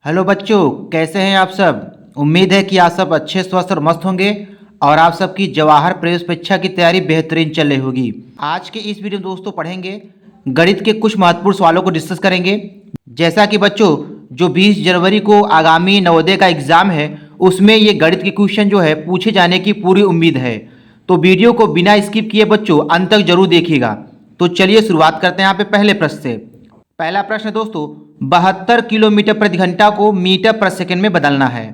Hello बच्चों, कैसे हैं आप सब। उम्मीद है कि आप सब अच्छे स्वस्थ और मस्त होंगे और आप सबकी जवाहर प्रवेश परीक्षा की तैयारी बेहतरीन चल रही होगी। आज के इस वीडियो में दोस्तों पढ़ेंगे गणित के कुछ महत्वपूर्ण सवालों को डिस्कस करेंगे। जैसा कि बच्चों जो 20 जनवरी को आगामी नवोदय का एग्जाम है उसमें ये गणित के क्वेश्चन जो है पूछे जाने की पूरी उम्मीद है। तो वीडियो को बिना स्किप किए बच्चों अंत तक जरूर देखिएगा। तो चलिए शुरुआत करते हैं यहाँ पे पहले प्रश्न से। पहला प्रश्न दोस्तों, 72 किलोमीटर प्रति घंटा को मीटर प्रति सेकंड में बदलना है।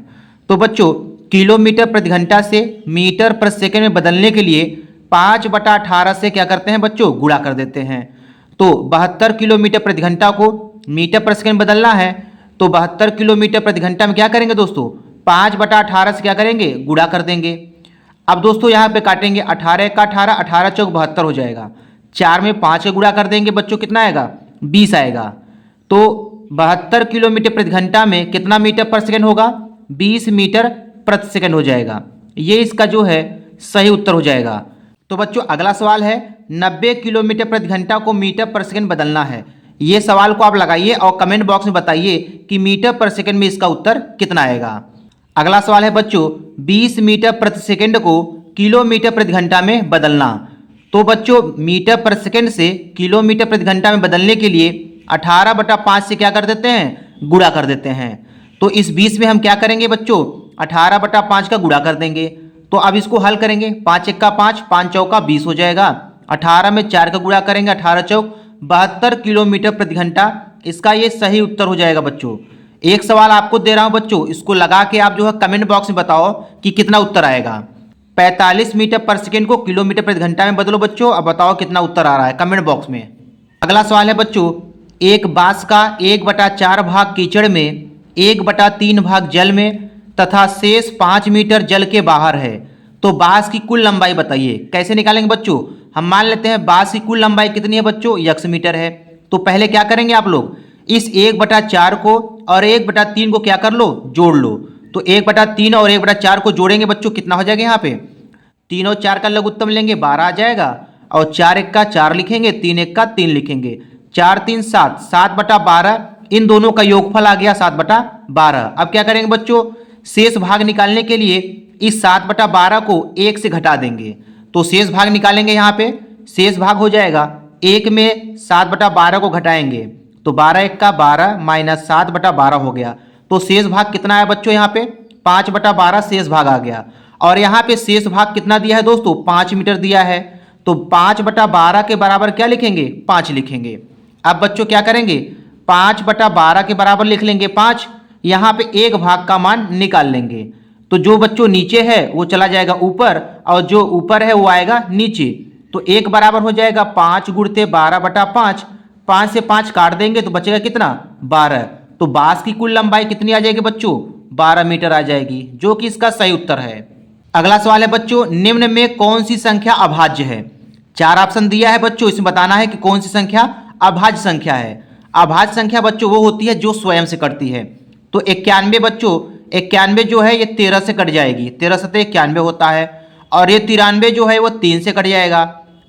तो बच्चों किलोमीटर प्रति घंटा से मीटर प्रति सेकंड में बदलने के लिए 5/18 से क्या करते हैं बच्चों, गुणा कर देते हैं। तो 72 किलोमीटर प्रति घंटा को मीटर प्रति सेकंड बदलना है। तो 72 किलोमीटर प्रति घंटा में क्या करेंगे दोस्तों, 5/18 से क्या करेंगे, गुणा कर देंगे। अब दोस्तों यहाँ पे काटेंगे 18 का 18, 18 चौक 72 हो जाएगा। 4 में 5 का गुणा कर देंगे बच्चों, कितना आएगा, 20 आएगा। तो 72 किलोमीटर प्रति घंटा में कितना मीटर पर सेकंड होगा, 20 मीटर प्रति सेकंड हो जाएगा। ये इसका जो है सही उत्तर हो जाएगा। तो बच्चों अगला सवाल है, 90 किलोमीटर प्रति घंटा को मीटर पर सेकंड बदलना है। ये सवाल को आप लगाइए और कमेंट बॉक्स में बताइए कि मीटर पर सेकंड में इसका उत्तर कितना आएगा। अगला सवाल है बच्चों, 20 मीटर प्रति सेकंड को किलोमीटर प्रति घंटा में बदलना। तो बच्चों मीटर पर सेकंड से किलोमीटर प्रति घंटा में बदलने के लिए 18/5 से क्या कर देते हैं, गुणा कर देते हैं। तो इस 20 में हम क्या करेंगे बच्चों, 18/5 का गुणा कर देंगे। तो अब इसको हल करेंगे, 5 1 का 5, 5 चौका 20 हो जाएगा। 18 में 4 का गुणा करेंगे, 18 चौक 72 किलोमीटर प्रति घंटा। इसका ये सही उत्तर हो जाएगा बच्चों। एक सवाल आपको दे रहा हूं बच्चों, इसको लगा के आप जो है कमेंट बॉक्स में बताओ कि कितना उत्तर आएगा। 45 मीटर पर सेकेंड को किलोमीटर प्रति घंटा में बदलो बच्चों, अब बताओ कितना उत्तर आ रहा है कमेंट बॉक्स में। अगला सवाल है बच्चों, एक बांस का 1/4 भाग कीचड़ में, 1/3 भाग जल में तथा शेष 5 मीटर जल के बाहर है। तो बांस की कुल लंबाई बताइए। कैसे निकालेंगे बच्चों, हम मान लेते हैं बांस की कुल लंबाई कितनी है बच्चों, 1 मीटर है। तो पहले क्या करेंगे आप लोग, इस 1/4 को और 1/3 को क्या कर लो, जोड़ लो। तो 1/3 और 1/4 को जोड़ेंगे बच्चों, कितना हो जाएगा, यहाँ पे 3 और 4 का लघुत्तम लेंगे 12 आ जाएगा। और 4 1 का 4 लिखेंगे, 3 1 का 3 लिखेंगे, 4 3 7, 7/12। इन दोनों का योगफल आ गया 7/12। अब क्या करेंगे बच्चों, शेष भाग निकालने के लिए इस 7/12 को 1 से घटा देंगे। तो शेष भाग निकालेंगे, यहाँ पे शेष भाग हो जाएगा 1 में 7/12 को घटाएंगे तो 12 1 का 12 माइनस 7/12 हो गया। तो शेष भाग कितना है बच्चों, यहाँ पे 5/12 शेष भाग आ गया। और यहाँ पे शेष भाग कितना दिया है दोस्तों, 5 मीटर दिया है। तो 5/12 के बराबर क्या लिखेंगे, 5 लिखेंगे। अब बच्चों क्या करेंगे, 5/12 के बराबर लिख लेंगे 5। यहाँ पे एक भाग का मान निकाल लेंगे। तो जो बच्चों नीचे है वो चला जाएगा ऊपर और जो ऊपर है वो आएगा नीचे। तो एक बराबर हो जाएगा 5 गुणते 12/5। 5 से 5 काट देंगे तो बचेगा कितना, 12। तो बांस की कुल लंबाई कितनी आ जाएगी बच्चों, 12 मीटर आ जाएगी, जो कि इसका सही उत्तर है। अगला सवाल है बच्चों, निम्न में कौन सी संख्या अभाज्य है। 4 ऑप्शन दिया है बच्चों, इसमें बताना है कि कौन सी संख्या अभाज्य संख्या है। अभाज्य संख्या बच्चों वो होती है जो स्वयं से कटती है। तो 91 बच्चों, 91 जो है ये 13 से कट जाएगी, 13 सतह 91 होता है। और ये 93 जो है वो 3 से कट जाएगा।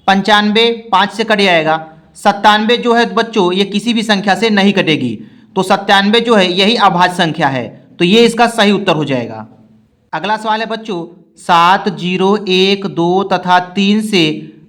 95 5 से कट जाएगा। 97 जो है बच्चों ये किसी भी संख्या से नहीं कटेगी। तो 97 जो है यही अभाज्य संख्या है। तो ये इसका सही उत्तर हो जाएगा। अगला सवाल है बच्चों, 7 0 1 2 तथा 3 से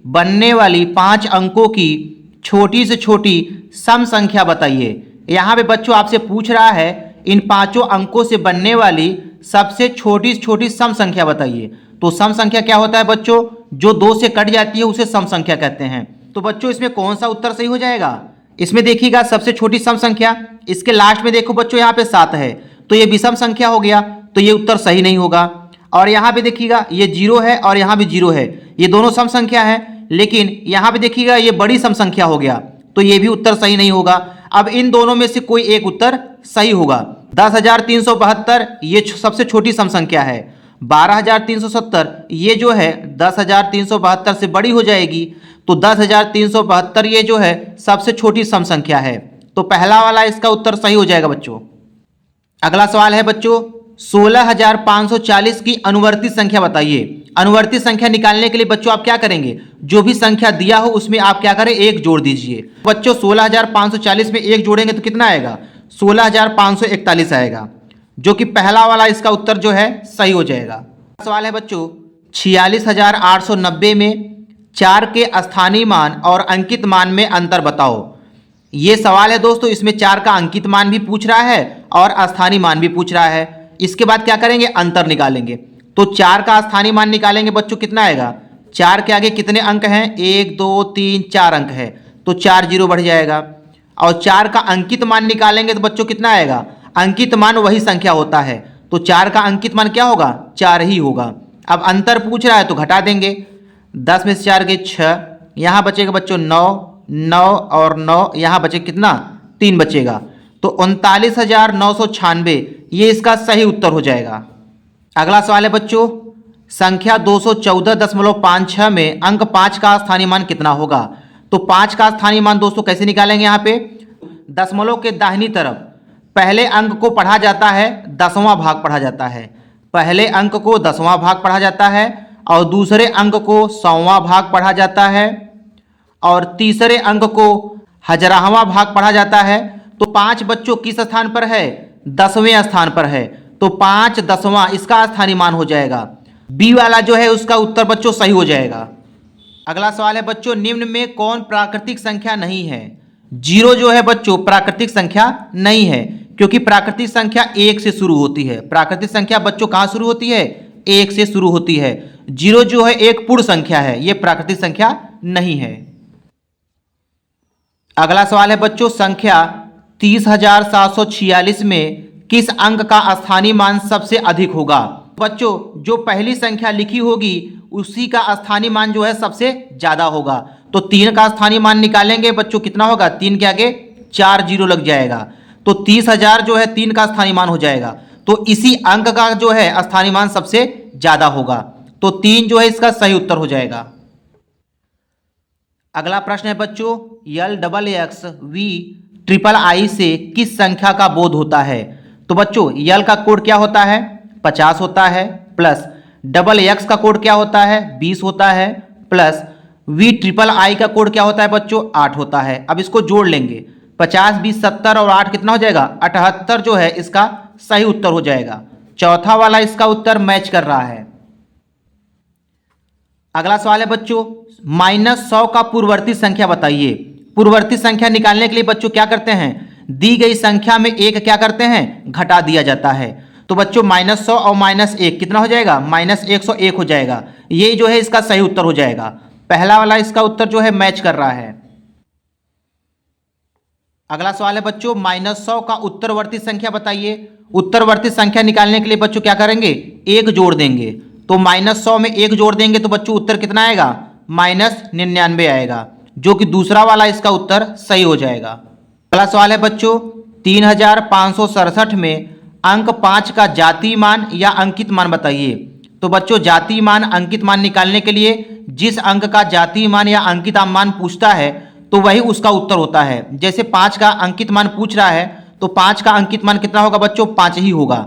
बनने वाली 5 अंकों की छोटी से छोटी सम संख्या बताइए। यहाँ पे बच्चों आपसे पूछ रहा है इन 5 अंकों से बनने वाली सबसे छोटी से छोटी सम संख्या बताइए। तो सम संख्या क्या होता है बच्चों, जो 2 से कट जाती है उसे सम संख्या कहते हैं। तो बच्चों इसमें कौन सा उत्तर सही हो जाएगा, इसमें देखिएगा सबसे छोटी सम संख्या, इसके लास्ट में देखो बच्चों यहाँ पे 7 है तो ये विषम संख्या हो गया, तो ये उत्तर सही नहीं होगा। और यहाँ पे देखिएगा ये 0 है और यहाँ भी 0 है, ये दोनों सम संख्या है। लेकिन यहाँ पे देखिएगा ये बड़ी सम संख्या हो गया, तो ये भी उत्तर सही नहीं होगा। अब इन दोनों में से कोई एक उत्तर सही होगा। 10,372 ये सबसे छोटी सम संख्या है। 12,370 ये जो है 10,372 से बड़ी हो जाएगी। तो 10,372 ये जो है सबसे छोटी सम संख्या है। तो पहला वाला इसका उत्तर सही हो जाएगा बच्चों। अगला सवाल है बच्चों, 16,540 की अनुवर्ती संख्या बताइए। अनुवर्ती संख्या निकालने के लिए बच्चों आप क्या करेंगे, जो भी संख्या दिया हो उसमें आप क्या करें, 1 जोड़ दीजिए। बच्चों 16,540 में 1 जोड़ेंगे तो कितना आएगा, 16,541 आएगा, जो कि पहला वाला इसका उत्तर जो है सही हो जाएगा। सवाल है बच्चों 46,890 में 4 के स्थानीय मान और अंकित मान में अंतर बताओ। ये सवाल है दोस्तों, इसमें 4 का अंकित मान भी पूछ रहा है और स्थानीय मान भी पूछ रहा है। इसके बाद क्या करेंगे, अंतर निकालेंगे। तो 4 का स्थानीय मान निकालेंगे बच्चों, कितना आएगा, 4 के आगे कितने अंक हैं, 1 2 3 4 अंक है, तो 4 जीरो बढ़ जाएगा। और 4 का अंकित मान निकालेंगे तो बच्चों कितना आएगा, अंकित मान वही संख्या होता है, तो 4 का अंकित मान क्या होगा, 4 ही होगा। अब अंतर पूछ रहा है तो घटा देंगे, 10 में से 4 गए 6, यहाँ बचेगा बच्चों 9, 9 और 9, यहाँ बचे कितना, 3 बचेगा, तो 39,996 ये इसका सही उत्तर हो जाएगा। अगला सवाल है बच्चों संख्या 214.56 में अंक 5 का स्थानीय मान कितना होगा। तो 5 का स्थानीय मान दोस्तों कैसे निकालेंगे, यहाँ पे दशमलव के दाहिनी तरफ पहले अंक को पढ़ा जाता है, 10वां भाग पढ़ा जाता है। पहले अंक को 10वां भाग पढ़ा जाता है और दूसरे अंक को 100वां भाग पढ़ा जाता है और तीसरे अंक को 1000वां भाग पढ़ा जाता है। तो 5 बच्चों किस स्थान पर है, 10वें स्थान पर है, तो 5 10वां इसका स्थानीय मान हो जाएगा। बी वाला जो है उसका उत्तर बच्चों सही हो जाएगा। अगला सवाल है बच्चों निम्न में कौन प्राकृतिक संख्या नहीं है। 0 जो है बच्चों प्राकृतिक संख्या नहीं है, क्योंकि प्राकृतिक संख्या 1 से शुरू होती है। प्राकृतिक संख्या बच्चों कहाँ शुरू होती है, 1 से शुरू होती है। 0 जो है एक पूर्ण संख्या है, यह प्राकृतिक संख्या नहीं है। अगला सवाल है बच्चों संख्या 30,746 में किस अंक का स्थानीय मान सबसे अधिक होगा। बच्चों जो पहली संख्या लिखी होगी उसी का स्थानीय मान जो है सबसे ज्यादा होगा। तो 3 का स्थानीय मान निकालेंगे बच्चों, कितना होगा, 3 के आगे 4 जीरो लग जाएगा, तो 30,000 जो है 3 का स्थानीय मान हो जाएगा। तो इसी अंक का जो है स्थानीय मान सबसे ज्यादा होगा, तो 3 जो है इसका सही उत्तर हो जाएगा। अगला प्रश्न है बच्चों LXXVIII से किस संख्या का बोध होता है। तो बच्चों यल का कोड क्या होता है, 50 होता है, प्लस XX का कोड क्या होता है, 20 होता है, प्लस VIII का कोड क्या होता है बच्चों, 8 होता है। अब इसको जोड़ लेंगे, 50 20 70 और 8 कितना हो जाएगा, 78 जो है इसका सही उत्तर हो जाएगा। चौथा वाला इसका उत्तर मैच कर रहा है। अगला सवाल है बच्चों -100 का पूर्ववर्ती संख्या बताइए। पूर्ववर्ती संख्या निकालने के लिए बच्चों क्या करते हैं, दी गई संख्या में एक क्या करते हैं, घटा दिया जाता है। तो बच्चों -100 और -1 कितना हो जाएगा, -101 हो जाएगा। ये जो है इसका सही उत्तर हो जाएगा। पहला वाला इसका उत्तर जो है मैच कर रहा है। अगला सवाल है बच्चों -100 का उत्तरवर्ती संख्या बताइए। उत्तरवर्ती संख्या निकालने के लिए बच्चों क्या करेंगे, 1 जोड़ देंगे। तो -100 में 1 जोड़ देंगे तो बच्चों उत्तर कितना आएगा, -99 आएगा, जो कि दूसरा वाला इसका उत्तर सही हो जाएगा। अगला सवाल है बच्चों 3567 में अंक 5 का जातीय मान या अंकित मान बताइए। तो बच्चों जातीय मान अंकित मान निकालने के लिए जिस अंक का जातीय मान या अंकित मान पूछता है तो वही उसका उत्तर होता है। जैसे 5 का अंकित मान पूछ रहा है तो 5 का अंकित मान कितना होगा बच्चों, 5 ही होगा।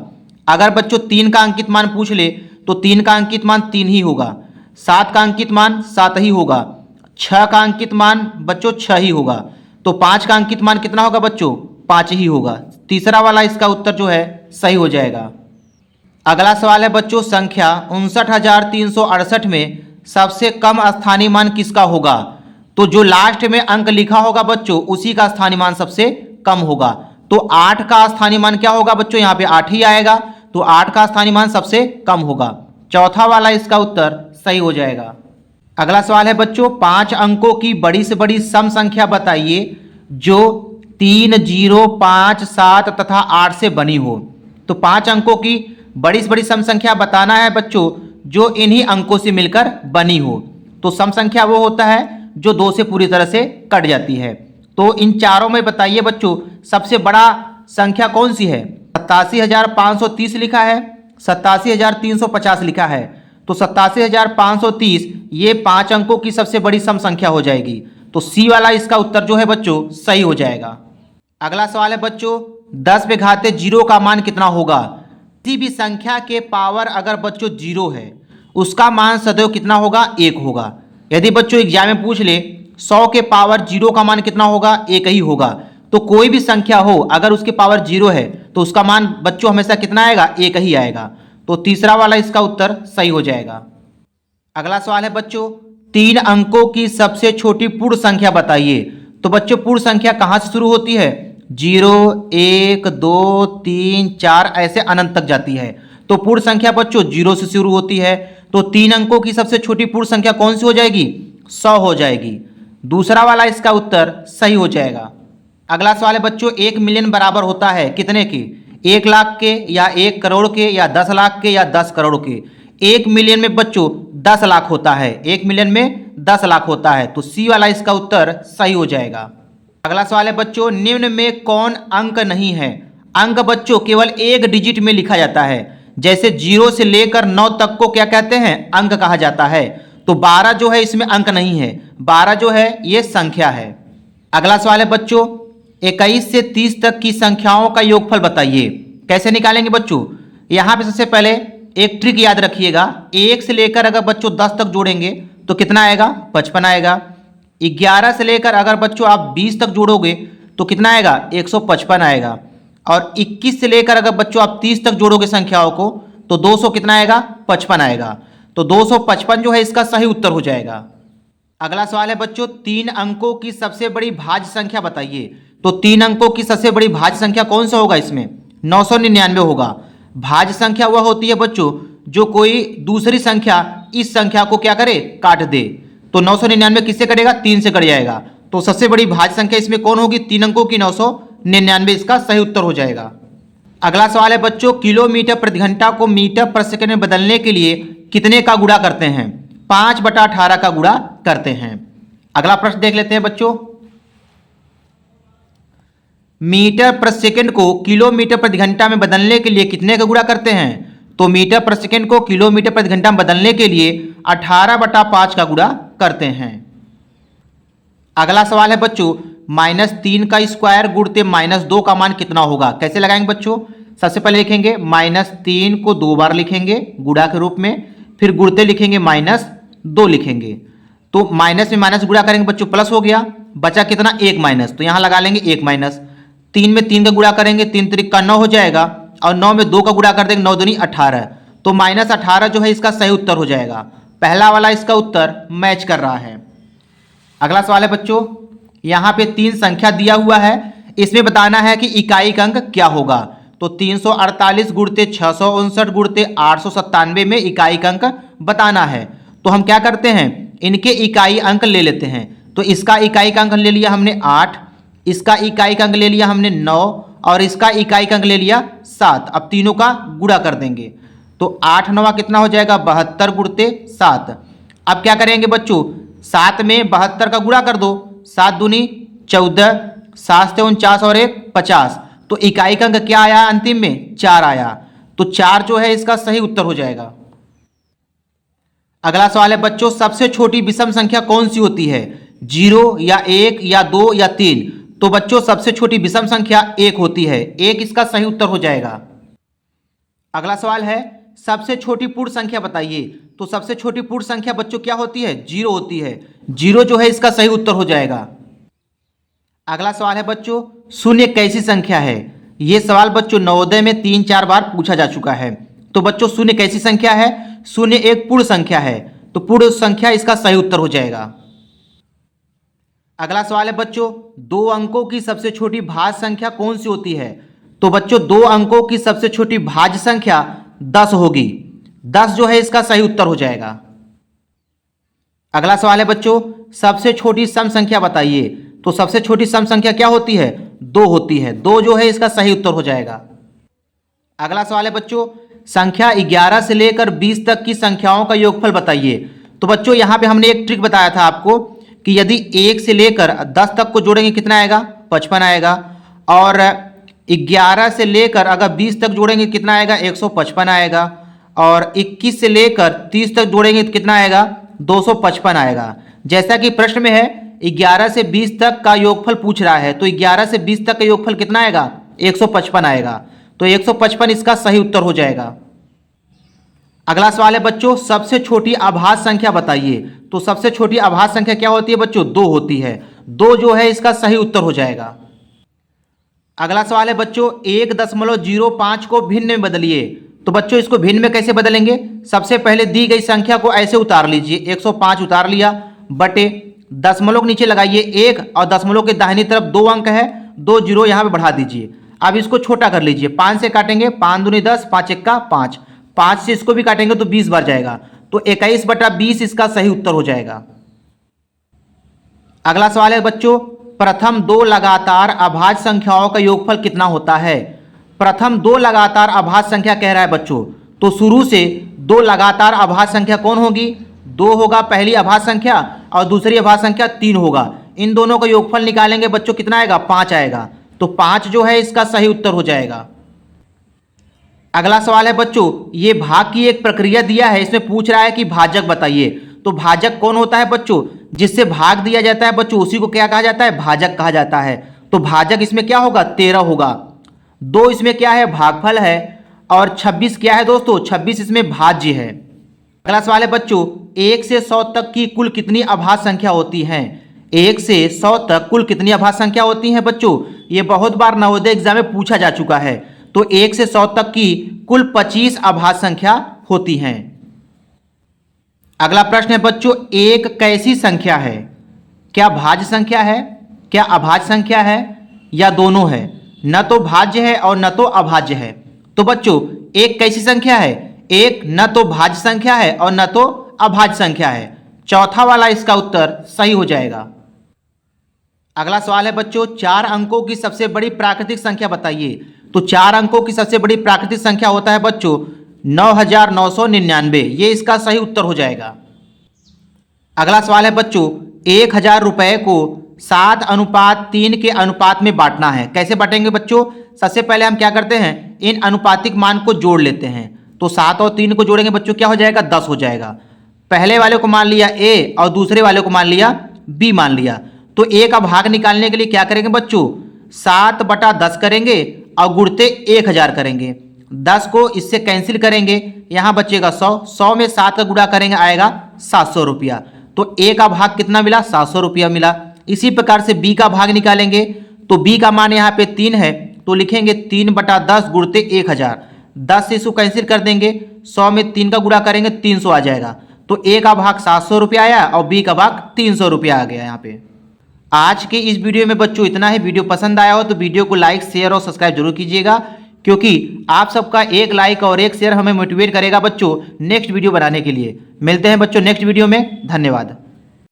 अगर बच्चों 3 का अंकित मान पूछ ले तो 3 का अंकित मान 3 ही होगा। 7 का अंकित मान 7 ही होगा। 6 का अंकित मान बच्चों 6 ही होगा। तो 5 का अंकित मान कितना होगा बच्चों, 5 ही होगा। तीसरा वाला इसका उत्तर जो है सही हो जाएगा। अगला सवाल है बच्चों संख्या 59,368 में सबसे कम स्थानीय मान किसका होगा। तो जो लास्ट में अंक लिखा होगा बच्चों उसी का स्थानीय मान सबसे कम होगा। तो 8 का स्थानीय मान क्या होगा बच्चों, यहाँ पे 8 ही आएगा, तो 8 का स्थानीय मान सबसे कम होगा। चौथा वाला इसका उत्तर सही हो जाएगा। अगला सवाल है बच्चों 5 अंकों की बड़ी से बड़ी सम संख्या बताइए जो 3, 0, 5, 7 तथा 8 से बनी हो। तो 5 अंकों की बड़ी से बड़ी सम संख्या बताना है बच्चों जो इन्हीं अंकों से मिलकर बनी हो। तो सम संख्या वो होता है जो 2 से पूरी तरह से कट जाती है। तो इन चारों में बताइए बच्चों सबसे बड़ा संख्या कौन सी है। 87,530 लिखा है, 87,350 लिखा है। तो 87,530 ये 5 अंकों की सबसे बड़ी सम संख्या हो जाएगी। तो सी वाला इसका उत्तर जो है बच्चों सही हो जाएगा। अगला सवाल है बच्चों 10 पे घाते 0 का मान कितना होगा। किसी भी संख्या के पावर अगर बच्चों 0 है उसका मान सदैव कितना होगा, 1 होगा। यदि बच्चों एग्जाम में पूछ ले 100 के पावर 0 का मान कितना होगा, 1 ही होगा। तो तो कोई भी संख्या हो अगर उसकी पावर 0 है तो उसका मान बच्चों हमेशा कितना आएगा, 1 ही आएगा। तो तीसरा वाला इसका उत्तर सही हो जाएगा। अगला सवाल है बच्चों, 3 अंकों की सबसे छोटी पूर्ण संख्या बताइए। तो बच्चों पूर्ण संख्या कहां से शुरू होती है? 0, 1, 2, 3, 4 ऐसे अनंत तक जाती है। तो पूर्ण संख्या बच्चों 0 से शुरू होती है। तो 3 अंकों की सबसे छोटी पूर्ण संख्या कौन सी हो जाएगी? 100 हो जाएगी। दूसरा वाला इसका उत्तर सही हो जाएगा। अगला सवाल है बच्चों, 1 मिलियन बराबर होता है कितने के? 1 लाख के या 1 करोड़ के या 10 लाख के या 10 करोड़ के? 1 मिलियन में बच्चों 10 लाख होता है। 1 मिलियन में 10 लाख होता है। तो सी वाला इसका उत्तर सही हो जाएगा। अगला सवाल है बच्चों, निम्न में कौन अंक नहीं है? अंक बच्चों केवल एक डिजिट में लिखा जाता है। जैसे 0 से लेकर 9 तक को क्या कहते हैं? अंक कहा जाता है। तो 12 जो है इसमें अंक नहीं है। 12 जो है ये संख्या है। अगला सवाल है बच्चों, 21 से 30 तक की संख्याओं का योगफल बताइए। कैसे निकालेंगे बच्चों? यहां पे सबसे पहले एक ट्रिक याद रखिएगा। 1 से लेकर अगर बच्चों 10 तक जोड़ेंगे तो कितना आएगा? 55 आएगा। 11 से लेकर अगर बच्चों आप 20 तक जोड़ोगे तो कितना आएगा? 155 आएगा। और 21 से लेकर अगर बच्चों आप 30 तक जोड़ोगे संख्याओं को तो 200 कितना आएगा? 55 आएगा। तो 255 जो है इसका सही उत्तर हो जाएगा। अगला सवाल है बच्चों, 3 अंकों की सबसे बड़ी भाज्य संख्या बताइए। तो 3 अंकों की सबसे बड़ी भाज्य संख्या कौन सा होगा? इसमें 999 होगा। भाज्य संख्या वह होती है बच्चों जो कोई दूसरी संख्या इस संख्या को क्या करे? काट दे। तो 999 किससे कटेगा? 3 से कट जाएगा। तो सबसे बड़ी भाज्य संख्या इसमें कौन होगी? 3 अंकों की 999 इसका सही उत्तर हो जाएगा। अगला सवाल है बच्चों, किलोमीटर प्रति घंटा को मीटर पर सेकंड में बदलने के लिए कितने का गुणा करते हैं? 5/18 का गुणा करते हैं। अगला प्रश्न देख लेते हैं बच्चों, मीटर प्रति सेकंड को किलोमीटर प्रति घंटा में बदलने के लिए कितने का गुणा करते हैं? तो मीटर प्रति सेकंड को किलोमीटर प्रति घंटा में बदलने के लिए 18/5 का गुणा करते हैं। अगला सवाल है बच्चों, -3 का स्क्वायर गुणते -2 का मान कितना होगा? कैसे लगाएंगे बच्चों? सबसे पहले लिखेंगे -3 को 2 बार लिखेंगे गुणा के रूप में, फिर गुणते लिखेंगे -2 लिखेंगे। तो माइनस में माइनस गुणा करेंगे बच्चों प्लस हो गया, बचा कितना? 1 माइनस। तो यहां लगा लेंगे 1 माइनस। 3 में 3 का गुणा करेंगे, 3 त्रिक का 9 हो जाएगा, और 9 में 2 का गुणा कर देंगे, 9 दूनी 18। तो -18 जो है इसका सही उत्तर हो जाएगा। पहला वाला इसका उत्तर मैच कर रहा है। अगला सवाल है बच्चों, यहाँ पे 3 संख्या दिया हुआ है, इसमें बताना है कि इकाई का अंक क्या होगा। तो 348 गुणते 659 गुणते 897 में इकाई का अंक बताना है। तो हम क्या करते हैं, इनके इकाई अंक ले लेते हैं। तो इसका इकाई का अंक ले लिया हमने 8, इसका इकाई का अंक ले लिया हमने 9, और इसका इकाई का अंक ले लिया 7। अब तीनों का गुणा कर देंगे तो 8 9 कितना हो जाएगा? 72 गुणते 7। अब क्या करेंगे बच्चों, 7 में 72 का गुणा कर दो, 7 दूनी 14, 7 से 49 और 1 50। तो इकाई का अंक क्या आया? अंतिम में 4 आया। तो 4 जो है इसका सही उत्तर हो जाएगा। अगला सवाल है बच्चों, सबसे छोटी विषम संख्या कौन सी होती है? 0 या 1 या 2 या 3? तो बच्चों सबसे छोटी विषम संख्या 1 होती है। 1 इसका सही उत्तर हो जाएगा। अगला सवाल है, सबसे छोटी पूर्ण संख्या बताइए। तो सबसे छोटी पूर्ण संख्या बच्चों क्या होती है? 0 होती है। 0 जो है इसका सही उत्तर हो जाएगा। अगला सवाल है बच्चों, शून्य कैसी संख्या है? यह सवाल बच्चों नवोदय में 3-4 बार पूछा जा चुका है। तो बच्चों शून्य कैसी संख्या है? शून्य एक पूर्ण संख्या है। तो पूर्ण संख्या इसका सही उत्तर हो जाएगा। अगला सवाल है बच्चों, 2 अंकों की सबसे छोटी भाज्य संख्या कौन सी होती है? तो बच्चों 2 अंकों की सबसे छोटी भाज्य संख्या 10 होगी। 10 जो है इसका सही उत्तर हो जाएगा। अगला सवाल है बच्चों, सबसे छोटी सम संख्या बताइए। तो सबसे छोटी सम संख्या क्या होती है? 2 होती है। 2 जो है इसका सही उत्तर हो जाएगा। अगला सवाल है बच्चों, संख्या 11 से लेकर 20 तक की संख्याओं का योगफल बताइए। तो बच्चों यहां पे हमने एक ट्रिक बताया था आपको कि यदि 1 से लेकर 10 तक को जोड़ेंगे कितना आएगा? 55 आएगा। और 11 से लेकर अगर 20 तक जोड़ेंगे कितना आएगा? 155 आएगा। और 21 से लेकर 30 तक जोड़ेंगे तो कितना आएगा? 255 आएगा। जैसा कि प्रश्न में है 11 से 20 तक का योगफल पूछ रहा है, तो 11 से 20 तक का योगफल कितना आएगा? 155 आएगा। तो 155 इसका सही उत्तर हो जाएगा। अगला सवाल है बच्चों, सबसे छोटी अभाज्य संख्या बताइए। तो सबसे छोटी अभाज्य संख्या क्या होती है बच्चों? 2 होती है। 2 जो है इसका सही उत्तर हो जाएगा। अगला सवाल है बच्चों 1.05 को भिन्न में बदलिए। तो बच्चों इसको भिन्न में कैसे बदलेंगे? सबसे पहले दी गई संख्या को ऐसे उतार लीजिए, 105 उतार लिया, बटे दशमलव के नीचे लगाइए 1 और दशमलव के दाहिनी तरफ 2 अंक है, 2 जीरो यहाँ पे बढ़ा दीजिए। अब इसको छोटा कर लीजिए, 5 से काटेंगे, 5 दूनी 10, 5 एक्का 5, 5 से इसको भी काटेंगे तो 20 बार जाएगा, तो 21/20 इसका सही उत्तर हो जाएगा। अगला सवाल है बच्चों प्रथम दो लगातार अभाज्य संख्याओं का योगफल कितना होता है? प्रथम दो लगातार अभाज्य संख्या कह रहा है बच्चों, तो शुरू से दो लगातार अभाज्य संख्या कौन होगी? 2 होगा पहली अभाज्य संख्या और दूसरी अभाज्य संख्या 3 होगा। इन दोनों का योगफल निकालेंगे बच्चों, कितना आएगा? 5 आएगा, तो 5 जो है इसका सही उत्तर हो जाएगा। अगला सवाल है बच्चों ये भाग की एक प्रक्रिया दिया है, इसमें पूछ रहा है कि भाजक बताइए। तो भाजक कौन होता है बच्चों? जिससे भाग दिया जाता है बच्चों उसी को क्या कहा जाता है? भाजक कहा जाता है। तो भाजक इसमें क्या होगा? 13 होगा। 2 इसमें क्या है? भागफल है। और 26 क्या है दोस्तों? 26 इसमें भाज्य है। अगला सवाल है बच्चों 1 से 100 तक की कुल कितनी अभाज्य संख्या होती हैं? 1 से 100 तक कुल कितनी अभाज्य संख्या होती हैं बच्चों? ये बहुत बार नवोदय एग्जाम में पूछा जा चुका है। तो 1 से 100 तक की कुल 25 अभाज्य संख्या होती हैं। अगला प्रश्न है बच्चों एक कैसी संख्या है? क्या भाज्य संख्या है, क्या अभाज्य संख्या है, या दोनों है? न तो भाज्य है और न तो अभाज्य है। तो बच्चों एक कैसी संख्या है? एक न तो भाज्य संख्या है और न तो अभाज्य संख्या है। चौथा वाला इसका उत्तर सही हो जाएगा। अगला सवाल है बच्चों 4 अंकों की सबसे बड़ी प्राकृतिक संख्या बताइए। तो 4 अंकों की सबसे बड़ी प्राकृतिक संख्या होता है बच्चों 9999, ये इसका सही उत्तर हो जाएगा। अगला सवाल है बच्चों 1000 रुपए को 7:3 के अनुपात में बांटना है। कैसे बांटेंगे बच्चों? सबसे पहले हम क्या करते हैं, इन अनुपातिक मान को जोड़ लेते हैं। तो 7 और 3 को जोड़ेंगे बच्चों क्या हो जाएगा? 10 हो जाएगा। पहले वाले को मान लिया ए और दूसरे वाले को मान लिया बी मान लिया। तो ए का भाग निकालने के लिए क्या करेंगे बच्चों? 7/10 करेंगे और गुणते 1000 करेंगे। 10 को इससे कैंसिल करेंगे, यहाँ बचेगा 100, 100 में 7 का गुणा करेंगे आएगा 700 रुपया। तो ए का भाग कितना मिला? 700 रुपया मिला। इसी प्रकार से बी का भाग निकालेंगे, तो बी का मान यहाँ पे 3 है, तो लिखेंगे 3/10 गुणते 1000। 10 से इसको कैंसिल कर देंगे, 100 में 3 का गुणा करेंगे 300 आ जाएगा। तो ए का भाग 700 रुपया आया और बी का भाग 300 रुपया आ गया यहाँ पे। आज के इस वीडियो में बच्चों इतना ही। वीडियो पसंद आया हो तो वीडियो को लाइक शेयर और सब्सक्राइब जरूर कीजिएगा, क्योंकि आप सबका एक लाइक और एक शेयर हमें मोटिवेट करेगा बच्चों नेक्स्ट वीडियो बनाने के लिए। मिलते हैं बच्चों नेक्स्ट वीडियो में। धन्यवाद।